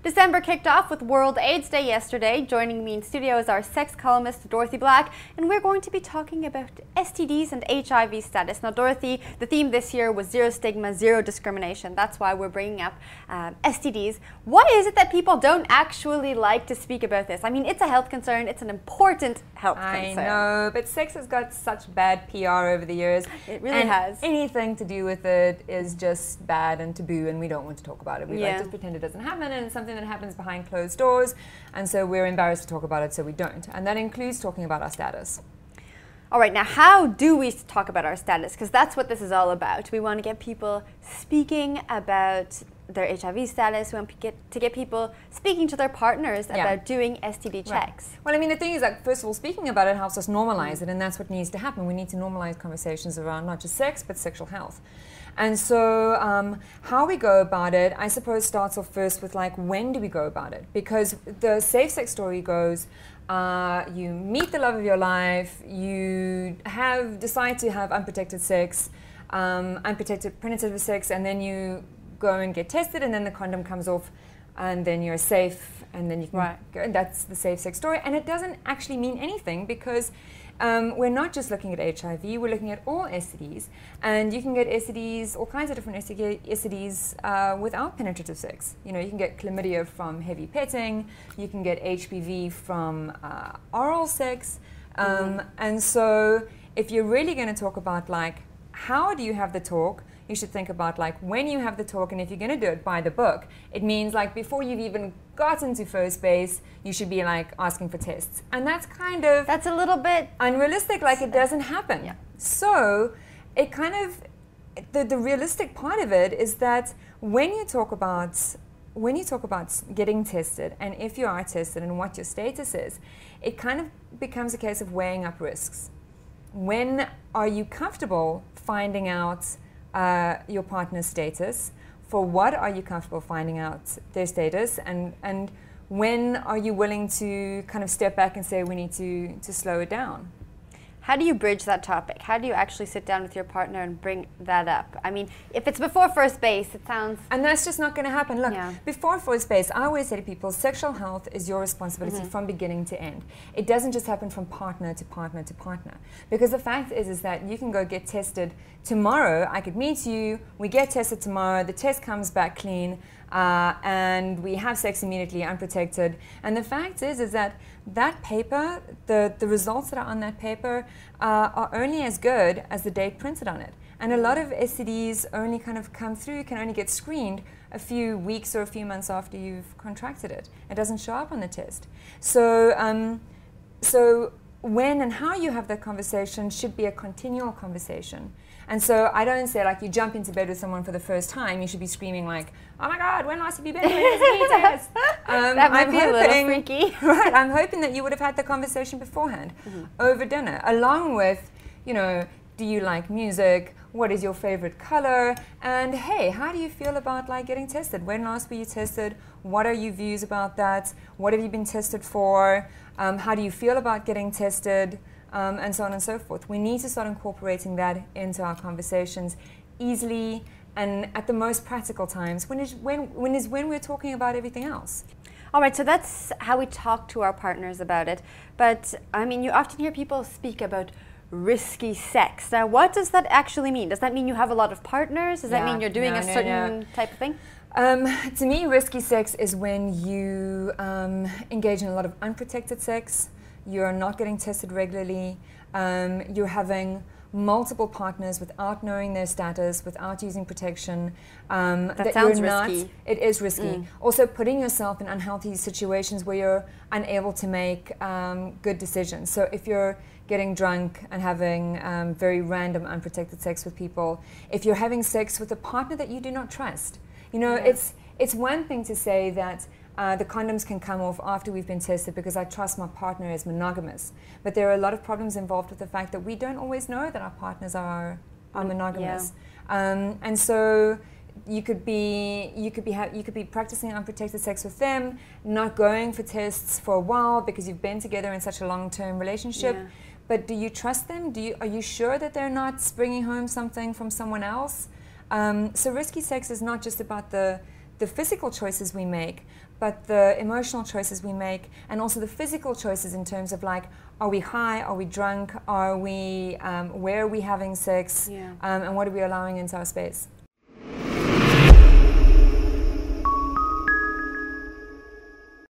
December kicked off with World AIDS Day yesterday. Joining me in studio is our sex columnist, Dorothy Black, and we're going to be talking about STDs and HIV status. Now, Dorothy, the theme this year was zero stigma, zero discrimination. That's why we're bringing up STDs. What is it that people don't actually like to speak about this? I mean, it's a health concern. It's an important health concern. I know, but sex has got such bad PR over the years. It really has. Anything to do with it is just bad and taboo, and we don't want to talk about it. We like just pretend it doesn't happen, and it's something that happens behind closed doors, and so we're embarrassed to talk about it, so we don't. And that includes talking about our status. All right, now how do we talk about our status? Because that's what this is all about. We want to get people speaking about their HIV status. We want to get people speaking to their partners about doing STD checks. Right. Well, I mean, the thing is, like, first of all, speaking about it helps us normalize it, and that's what needs to happen. We need to normalize conversations around not just sex, but sexual health. And so how we go about it, I suppose, starts off first with, like, when do we go about it? Because the safe sex story goes, you meet the love of your life, you decide to have unprotected sex, unprotected penetrative sex, and then you go and get tested, and then the condom comes off, and then you're safe, and then you can go, and that's the safe sex story. And it doesn't actually mean anything, because we're not just looking at HIV, we're looking at all STDs, and you can get STDs, all kinds of different STDs without penetrative sex. You know, you can get chlamydia from heavy petting, you can get HPV from oral sex, and so if you're really going to talk about, like, how do you have the talk, you should think about, like, when you have the talk, and if you're going to do it by the book, it means, like, before you've even gotten to first base, you should be, like, asking for tests. And that's kind of... That's a little bit... unrealistic, like, it doesn't happen. Yeah. So, it kind of... The realistic part of it is that when you talk about getting tested, and if you are tested and what your status is, it kind of becomes a case of weighing up risks. When are you comfortable finding out your partner's status? For what are you comfortable finding out their status? And when are you willing to kind of step back and say we need to slow it down? How do you bridge that topic? How do you actually sit down with your partner and bring that up? I mean, if it's before first base, it sounds... And that's just not going to happen. Look, before first base, I always say to people, sexual health is your responsibility from beginning to end. It doesn't just happen from partner to partner to partner. Because the fact is that you can go get tested tomorrow. I could meet you, we get tested tomorrow, the test comes back clean, and we have sex immediately unprotected. And the fact is that that paper, the results that are on that paper are only as good as the date printed on it. And a lot of STDs only kind of come through, can only get screened a few weeks or a few months after you've contracted it. It doesn't show up on the test. So, so when and how you have that conversation should be a continual conversation. And so I don't say, like, you jump into bed with someone for the first time, you should be screaming, like, oh my God, when last have you been to an STD test? That might be a little freaky. Right, I'm hoping that you would have had the conversation beforehand, over dinner, along with, you know, do you like music? What is your favorite color? And hey, how do you feel about, like, getting tested? When last were you tested? What are your views about that? What have you been tested for? How do you feel about getting tested? And so on and so forth. We need to start incorporating that into our conversations easily and at the most practical times when we're talking about everything else. All right, so that's how we talk to our partners about it. But I mean, you often hear people speak about risky sex. Now, what does that actually mean? Does that mean you have a lot of partners? Does that mean you're doing a certain type of thing? To me, risky sex is when you engage in a lot of unprotected sex. You're not getting tested regularly. You're having multiple partners without knowing their status, without using protection. That sounds risky. It is risky. Also, putting yourself in unhealthy situations where you're unable to make good decisions. So if you're getting drunk and having very random unprotected sex with people, if you're having sex with a partner that you do not trust, you know, it's one thing to say that the condoms can come off after we've been tested because I trust my partner is monogamous. But there are a lot of problems involved with the fact that we don't always know that our partners are monogamous. And so you could be practicing unprotected sex with them, not going for tests for a while because you've been together in such a long-term relationship. But do you trust them? Are you sure that they're not bringing home something from someone else? So risky sex is not just about the the physical choices we make, but the emotional choices we make, and also the physical choices in terms of like, are we high, are we drunk, are we, where are we having sex, Yeah. and what are we allowing into our space.